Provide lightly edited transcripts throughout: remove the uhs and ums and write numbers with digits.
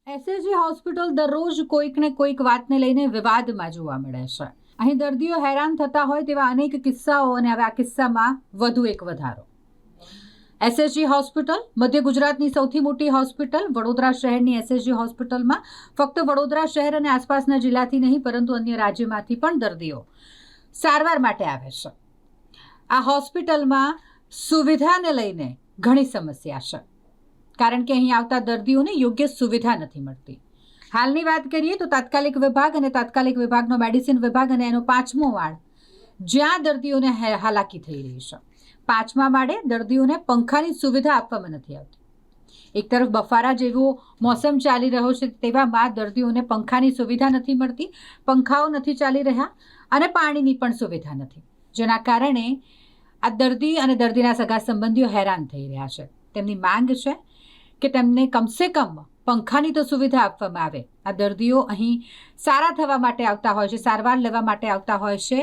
SSG hospital દરરોજ કોઈક ને કોઈક વાતને લઈને વિવાદમાં જોવા મળે છે। અહીં દર્દીઓ હેરાન થતા હોય તેવા અનેક કિસ્સાઓ અને હવે આ કિસ્સામાં વધુ એક વધારો। એસએસજી હોસ્પિટલ મધ્ય ગુજરાતની સૌથી મોટી હોસ્પિટલ વડોદરા શહેરની એસએસજી હોસ્પિટલમાં ફક્ત વડોદરા શહેર અને આસપાસના જિલ્લાથી નહીં પરંતુ અન્ય રાજ્યમાંથી પણ દર્દીઓ સારવાર માટે આવે છે। આ હોસ્પિટલમાં સુવિધાને લઈને ઘણી સમસ્યા છે કારણ કે અહીં આવતા દર્દીઓને યોગ્ય સુવિધા નથી મળતી। હાલની વાત કરીએ તો તાત્કાલિક વિભાગ અને તાત્કાલિક વિભાગનો મેડિસિન વિભાગ અને એનો 5મો વાર્ડ જ્યાં દર્દીઓને હાલાકી થઈ રહી છે। 5મા માળે દર્દીઓને પંખાની સુવિધા આપવામાં નથી આવતી। એક તરફ બફારા જેવો મોસમ ચાલી રહ્યો છે તેવામાં દર્દીઓને પંખાની સુવિધા નથી મળતી, પંખાઓ નથી ચાલી રહ્યા અને પાણીની પણ સુવિધા નથી, જેના કારણે આ દર્દી અને દર્દીના સગા સંબંધીઓ હેરાન થઈ રહ્યા છે। તેમની માંગ છે કે તેમને કમસે કમ પંખાની તો સુવિધા આપવામાં આવે। આ દર્દીઓ અહીં સારા થવા માટે આવતા હોય છે, સારવાર લેવા માટે આવતા હોય છે,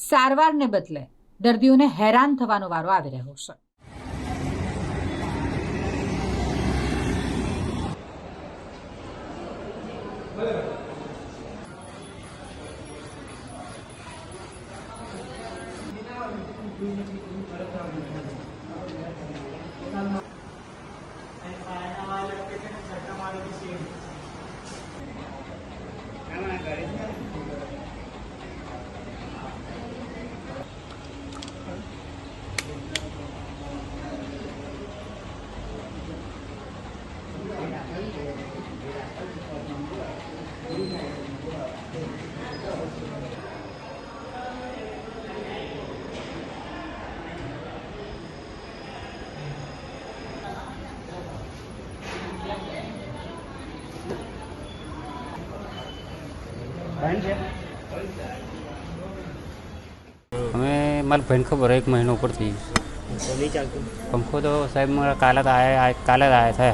સારવારને બદલે દર્દીઓને હેરાન થવાનો વારો આવી રહ્યો છે। हमें माल बहन खबर है 1 महीना ऊपर थी पंखो तो साहब मारा काला आया था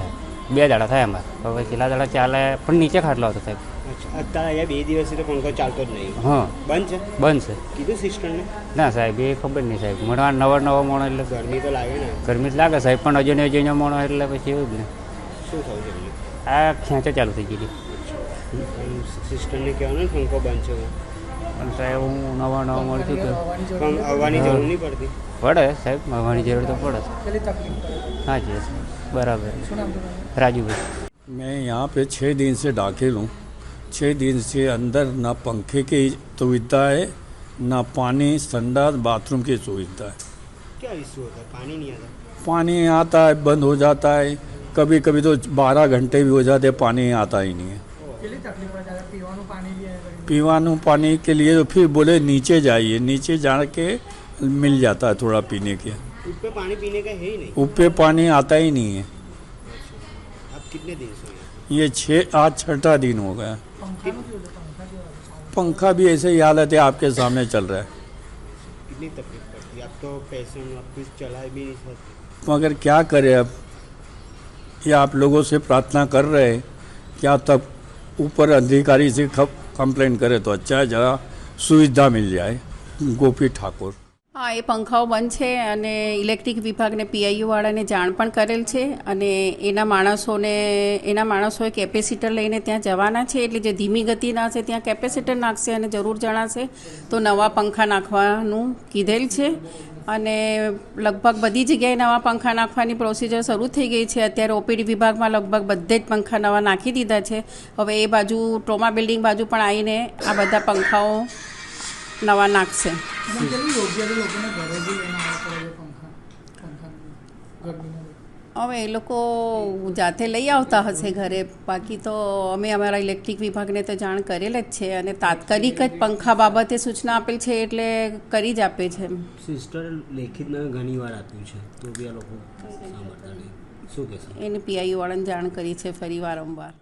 2 दाड़ा था हमारा હવે છેલ્લા દાડા ચાલે પણ નીચે ખાટલો હતો સાહેબ। અત્યારે અહીંયા 2 દિવસથી તો પંખો ચાલતો જ નહીં। હા બંધ છે કીધું સિસ્ટરને? ના સાહેબ એ ખબર નહીં સાહેબ, મને નવો મોણો એટલે ગરમી તો લાગે ને? ગરમી જ લાગે સાહેબ, પણ અજય મોણો એટલે પછી એવું જ ને। શું થયું છે? આ ખેંચો ચાલુ થઈ ગઈ સિસ્ટરને કહેવાનું પંખો બંધ છે પણ સાહેબ હું નવો મળતું પણ આવવાની જરૂર નહીં પડતી? પડે સાહેબ, આવવાની જરૂર તો પડે। हाँ जी बराबर। राजू भाई मैं यहाँ पे 6 दिन से दाखिल हूँ। 6 दिन से अंदर ना पंखे की सुविधा है, ना पानी, संडास, बाथरूम की सुविधा है। क्या इशू होता है? पानी नहीं आता? पानी आता है, बंद हो जाता है, कभी कभी तो 12 घंटे भी हो जाते हैं, पानी आता ही नहीं है। पीवानू पानी के लिए तो फिर बोले नीचे जाइए, नीचे जाके मिल जाता है थोड़ा पीने के। ऊपर पानी पीने का है ही नहीं? ऊपर पानी आता ही नहीं है। अब कितने दिन से? ये 6 दिन हो गया। पंखा भी ऐसे ही हालत है आपके सामने चल रहा है। कितनी तकलीफ पड़ती है? अब तो पेशेंट अब कुछ चला भी नहीं सकते। मगर क्या करें अब, ये आप लोगों से प्रार्थना कर रहे हैं क्या तब ऊपर अधिकारी से कंप्लेंट करे तो अच्छा है, जरा सुविधा मिल जाए। गोपी ठाकुर। હા, એ પંખાઓ બંધ છે અને ઇલેક્ટ્રિક વિભાગને પીઆઈયુવાળાને જાણ પણ કરેલ છે અને એના માણસોએ કેપેસિટર લઈને ત્યાં જવાના છે, એટલે જે ધીમી ગતિના છે ત્યાં કેપેસિટર નાખશે અને જરૂર જણાશે તો નવા પંખા નાખવાનું કીધેલ છે અને લગભગ બધી જગ્યાએ નવા પંખા નાખવાની પ્રોસિજર શરૂ થઈ ગઈ છે। અત્યારે ઓપીડી વિભાગમાં લગભગ બધે જ પંખા નવા નાખી દીધા છે। હવે એ બાજુ ટ્રોમા બિલ્ડિંગ બાજુ પણ આવીને આ બધા પંખાઓ નવા નાખશે। હવે એ લોકો જાતે લઈ આવતા હશે ઘરે, બાકી તો અમે અમારા ઇલેક્ટ્રિક વિભાગને તો જાણ કરેલ જ છે અને તાત્કાલિક જ પંખા બાબતે સૂચના આપેલ છે એટલે કરી જ આપે છે। સિસ્ટર લેખિતમાં ઘણી વાર આપ્યું છે તો બી આ લોકો સાંભળતા નહીં, શું કહેશો? એને પીઆઈયુવાળાને જાણ કરી છે ફરી વારંવાર।